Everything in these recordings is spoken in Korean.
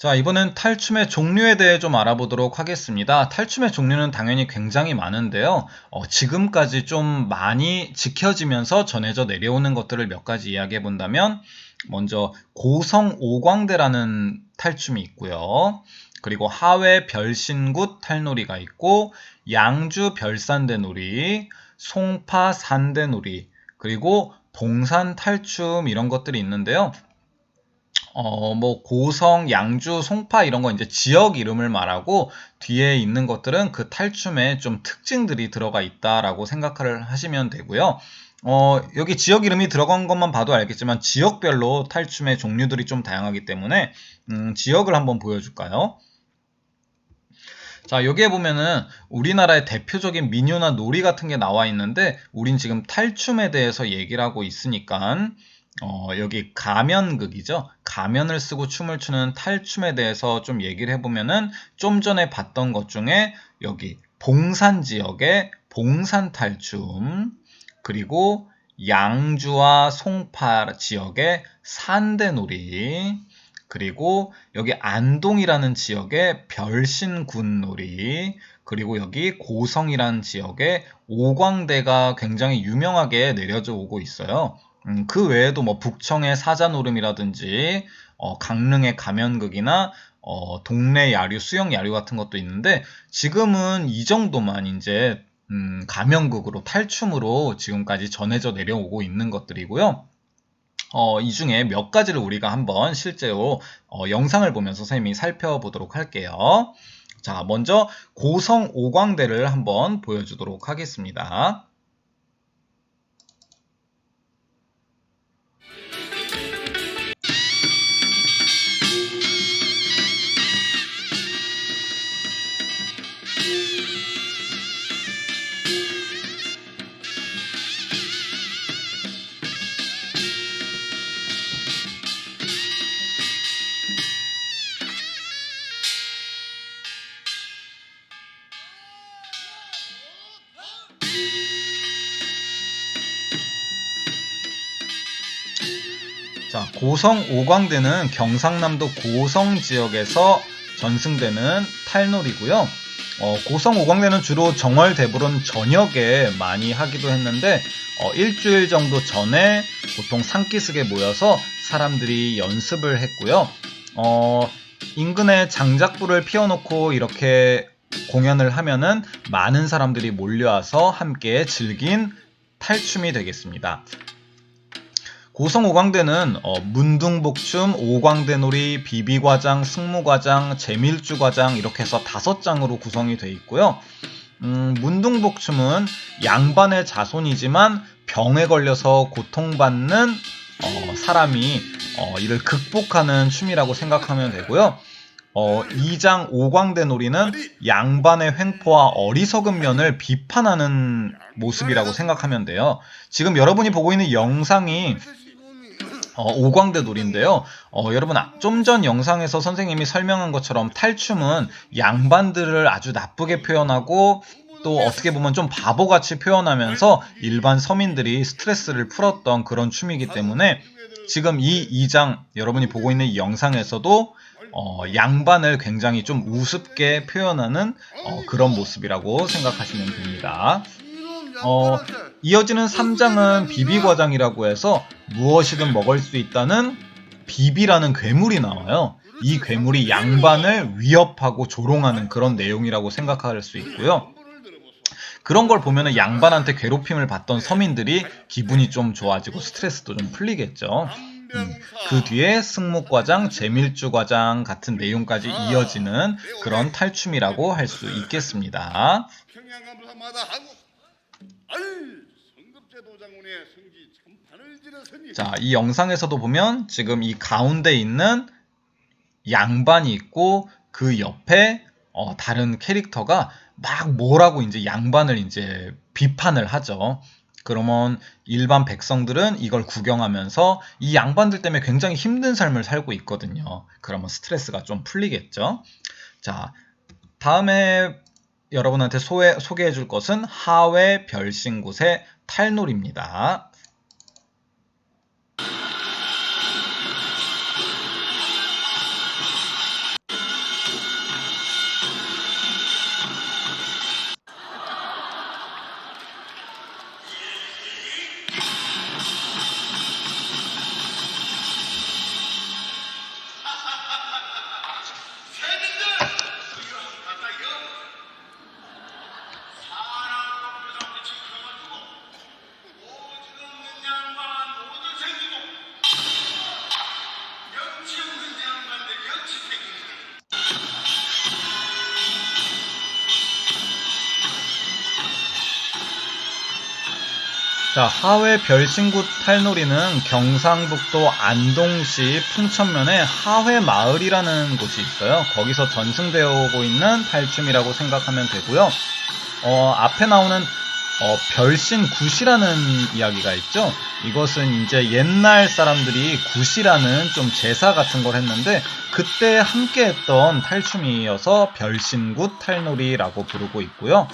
자, 이번엔 탈춤의 종류에 대해 좀 알아보도록 하겠습니다. 탈춤의 종류는 당연히 굉장히 많은데요. 지금까지 좀 많이 지켜지면서 전해져 내려오는 것들을 몇 가지 이야기해 본다면, 먼저 고성 오광대라는 탈춤이 있고요. 그리고 하회 별신굿 탈놀이가 있고, 양주 별산대놀이, 송파 산대놀이, 그리고 봉산 탈춤 이런 것들이 있는데요. 뭐 고성, 양주, 송파 이런 건 이제 지역 이름을 말하고 뒤에 있는 것들은 그 탈춤에 좀 특징들이 들어가 있다라고 생각을 하시면 되고요. 여기 지역 이름이 들어간 것만 봐도 알겠지만 지역별로 탈춤의 종류들이 좀 다양하기 때문에 지역을 한번 보여줄까요? 자, 여기에 보면은 우리나라의 대표적인 민요나 놀이 같은 게 나와 있는데 우린 지금 탈춤에 대해서 얘기를 하고 있으니까 여기 가면극이죠. 가면을 쓰고 춤을 추는 탈춤에 대해서 좀 얘기를 해보면은 좀 전에 봤던 것 중에 여기 봉산 지역의 봉산탈춤, 그리고 양주와 송파 지역의 산대놀이, 그리고 여기 안동이라는 지역의 별신군놀이, 그리고 여기 고성이라는 지역의 오광대가 굉장히 유명하게 내려져 오고 있어요. 그 외에도 뭐 북청의 사자노름이라든지 강릉의 가면극이나 동래 야류, 수영 야류 같은 것도 있는데 지금은 이 정도만 이제 가면극으로 탈춤으로 지금까지 전해져 내려오고 있는 것들이고요. 이 중에 몇 가지를 우리가 한번 실제로 영상을 보면서 선생님이 살펴보도록 할게요. 자, 먼저 고성 오광대를 한번 보여주도록 하겠습니다. 자, 고성 오광대는 경상남도 고성 지역에서 전승되는 탈놀이고요. 고성 오광대는 주로 정월 대보름 저녁에 많이 하기도 했는데 일주일 정도 전에 보통 산기슭에 모여서 사람들이 연습을 했고요. 인근에 장작불을 피워놓고 이렇게 공연을 하면은 많은 사람들이 몰려와서 함께 즐긴 탈춤이 되겠습니다. 고성 오광대는 문둥복춤, 오광대놀이, 비비과장, 승무과장, 재밀주과장 이렇게 해서 5장으로 구성이 되어 있고요. 문둥복춤은 양반의 자손이지만 병에 걸려서 고통받는 사람이 이를 극복하는 춤이라고 생각하면 되고요. 2장 오광대놀이는 양반의 횡포와 어리석은 면을 비판하는 모습이라고 생각하면 돼요. 지금 여러분이 보고 있는 영상이 오광대 놀인데요. 여러분 좀 전 영상에서 선생님이 설명한 것처럼 탈춤은 양반들을 아주 나쁘게 표현하고 또 어떻게 보면 좀 바보같이 표현하면서 일반 서민들이 스트레스를 풀었던 그런 춤이기 때문에 지금 이 2장 여러분이 보고 있는 이 영상에서도 양반을 굉장히 좀 우습게 표현하는 그런 모습이라고 생각하시면 됩니다. 이어지는 3장은 비비과장이라고 해서 무엇이든 먹을 수 있다는 비비라는 괴물이 나와요. 이 괴물이 양반을 위협하고 조롱하는 그런 내용이라고 생각할 수 있고요. 그런 걸 보면 양반한테 괴롭힘을 받던 서민들이 기분이 좀 좋아지고 스트레스도 좀 풀리겠죠. 그 뒤에 승무과장, 재밀주과장 같은 내용까지 이어지는 그런 탈춤이라고 할 수 있겠습니다. 자, 이 영상에서도 보면 지금 이 가운데 있는 양반이 있고 그 옆에 다른 캐릭터가 막 뭐라고 이제 양반을 이제 비판을 하죠. 그러면 일반 백성들은 이걸 구경하면서 이 양반들 때문에 굉장히 힘든 삶을 살고 있거든요. 그러면 스트레스가 좀 풀리겠죠. 자, 다음에 여러분한테 소개해 줄 것은 하회 별신굿의 탈놀입니다. 자, 하회 별신굿 탈놀이는 경상북도 안동시 풍천면에 하회마을이라는 곳이 있어요. 거기서 전승되어 오고 있는 탈춤이라고 생각하면 되고요. 앞에 나오는 별신굿이라는 이야기가 있죠. 이것은 이제 옛날 사람들이 굿이라는 좀 제사 같은 걸 했는데 그때 함께 했던 탈춤이어서 별신굿 탈놀이라고 부르고 있고요.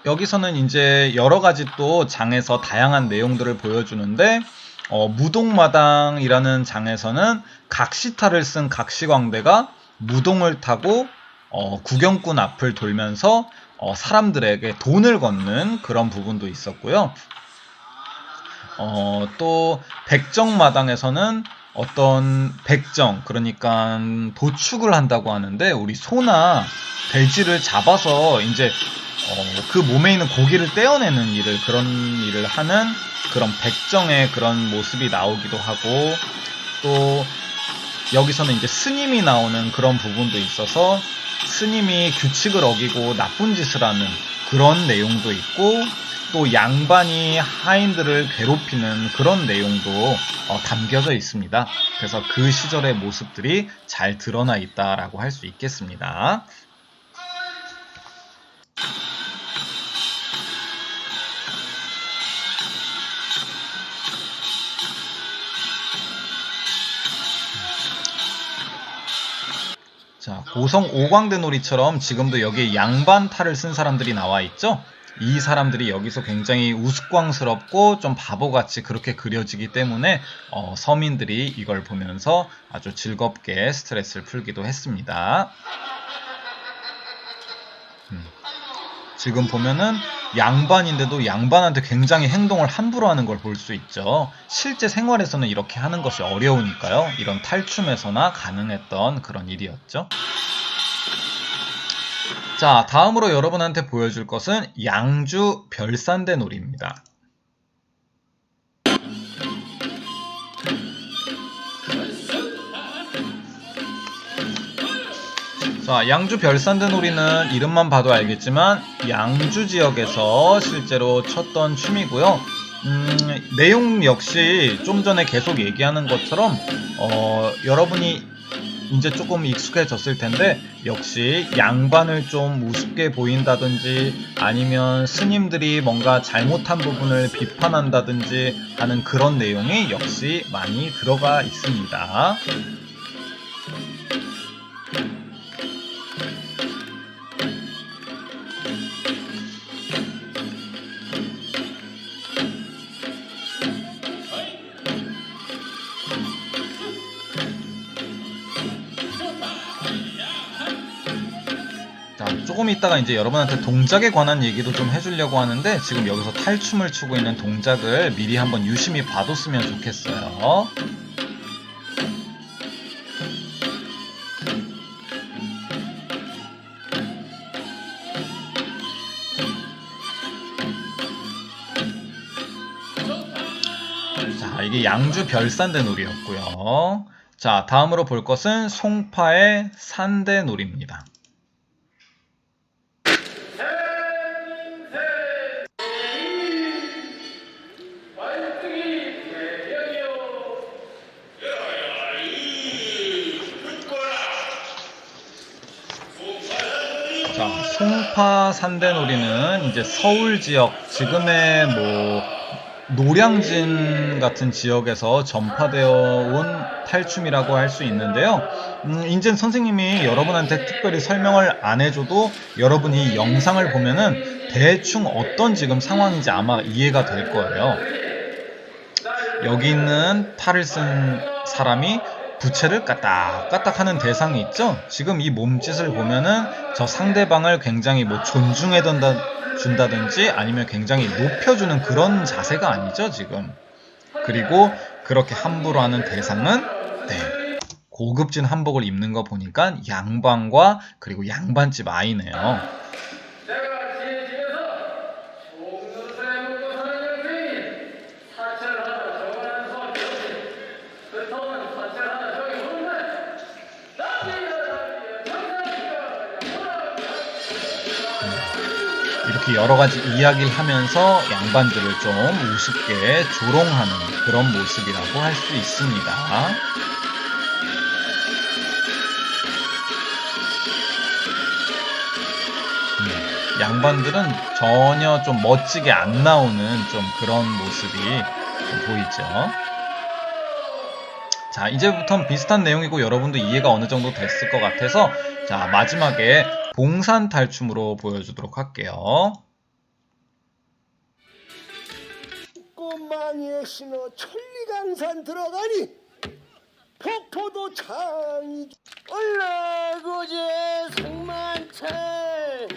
여기서는 이제 여러 가지 또 장에서 다양한 내용들을 보여주는데, 무동마당이라는 장에서는 각시탈을 쓴 각시광대가 무동을 타고, 구경꾼 앞을 돌면서, 사람들에게 돈을 걷는 그런 부분도 있었고요. 또, 백정마당에서는 어떤 백정, 그러니까 도축을 한다고 하는데, 우리 소나 돼지를 잡아서 이제 그 몸에 있는 고기를 떼어내는 그런 일을 하는 그런 백정의 그런 모습이 나오기도 하고, 또 여기서는 이제 스님이 나오는 그런 부분도 있어서 스님이 규칙을 어기고 나쁜 짓을 하는 그런 내용도 있고, 또 양반이 하인들을 괴롭히는 그런 내용도 담겨져 있습니다. 그래서 그 시절의 모습들이 잘 드러나 있다라고 할 수 있겠습니다. 자, 고성 오광대 놀이처럼 지금도 여기에 양반 탈을 쓴 사람들이 나와 있죠? 이 사람들이 여기서 굉장히 우스꽝스럽고 좀 바보같이 그렇게 그려지기 때문에 서민들이 이걸 보면서 아주 즐겁게 스트레스를 풀기도 했습니다. 지금 보면은 양반인데도 양반한테 굉장히 행동을 함부로 하는 걸 볼 수 있죠. 실제 생활에서는 이렇게 하는 것이 어려우니까요. 이런 탈춤에서나 가능했던 그런 일이었죠. 자, 다음으로 여러분한테 보여줄 것은 양주 별산대 놀이입니다. 자, 양주 별산대 놀이는 이름만 봐도 알겠지만 양주 지역에서 실제로 췄던 춤이고요. 내용 역시 좀 전에 계속 얘기하는 것처럼 여러분이 이제 조금 익숙해졌을 텐데 역시 양반을 좀 우습게 보인다든지 아니면 스님들이 뭔가 잘못한 부분을 비판한다든지 하는 그런 내용이 역시 많이 들어가 있습니다. 조금 있다가 이제 여러분한테 동작에 관한 얘기도 좀 해주려고 하는데 지금 여기서 탈춤을 추고 있는 동작을 미리 한번 유심히 봐뒀으면 좋겠어요. 자, 이게 양주 별산대 놀이였고요. 자, 다음으로 볼 것은 송파의 산대 놀이입니다. 자, 송파 산대놀이는 이제 서울 지역, 지금의 뭐 노량진 같은 지역에서 전파되어 온 탈춤이라고 할 수 있는데요. 이제 선생님이 여러분한테 특별히 설명을 안 해줘도 여러분이 영상을 보면은 대충 어떤 지금 상황인지 아마 이해가 될 거예요. 여기 있는 탈을 쓴 사람이 부채를 까딱까딱 하는 대상이 있죠. 지금 이 몸짓을 보면은 저 상대방을 굉장히 뭐 존중해 준다든지 아니면 굉장히 높여주는 그런 자세가 아니죠 지금. 그리고 그렇게 함부로 하는 대상은 고급진 한복을 입는 거 보니까 양반과 그리고 양반집 아이네요. 이렇게 여러 가지 이야기를 하면서 양반들을 좀 우습게 조롱하는 그런 모습이라고 할 수 있습니다. 양반들은 전혀 좀 멋지게 안 나오는 좀 그런 모습이 좀 보이죠. 자, 이제부터는 비슷한 내용이고 여러분도 이해가 어느 정도 됐을 것 같아서 자, 마지막에 봉산 탈춤으로 보여주도록 할게요. 꽃망이에 신어 천리강산 들어가니 폭포도 창이 올라고제 상만찰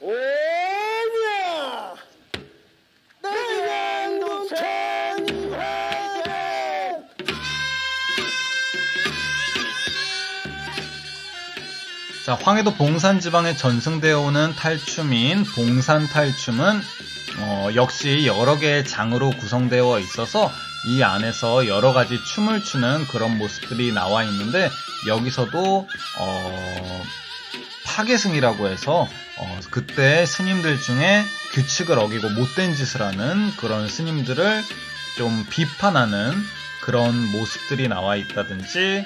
오냐 내 동천이 화제 자, 황해도 봉산 지방에 전승되어 오는 탈춤인 봉산 탈춤은 역시 여러 개의 장으로 구성되어 있어서 이 안에서 여러 가지 춤을 추는 그런 모습들이 나와 있는데 여기서도 파괴승이라고 해서 그때 스님들 중에 규칙을 어기고 못된 짓을 하는 그런 스님들을 좀 비판하는 그런 모습들이 나와 있다든지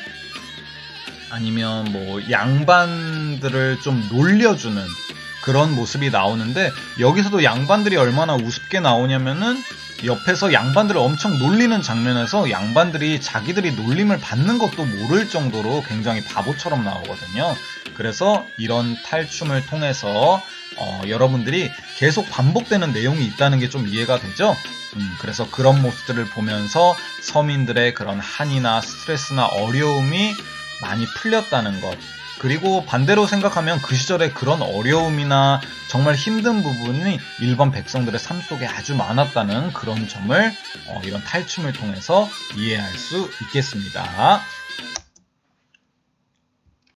아니면 뭐 양반들을 좀 놀려주는 그런 모습이 나오는데 여기서도 양반들이 얼마나 우습게 나오냐면은 옆에서 양반들을 엄청 놀리는 장면에서 양반들이 자기들이 놀림을 받는 것도 모를 정도로 굉장히 바보처럼 나오거든요. 그래서 이런 탈춤을 통해서 여러분들이 계속 반복되는 내용이 있다는 게 좀 이해가 되죠? 그래서 그런 모습들을 보면서 서민들의 그런 한이나 스트레스나 어려움이 많이 풀렸다는 것, 그리고 반대로 생각하면 그 시절에 그런 어려움이나 정말 힘든 부분이 일반 백성들의 삶 속에 아주 많았다는 그런 점을 이런 탈춤을 통해서 이해할 수 있겠습니다.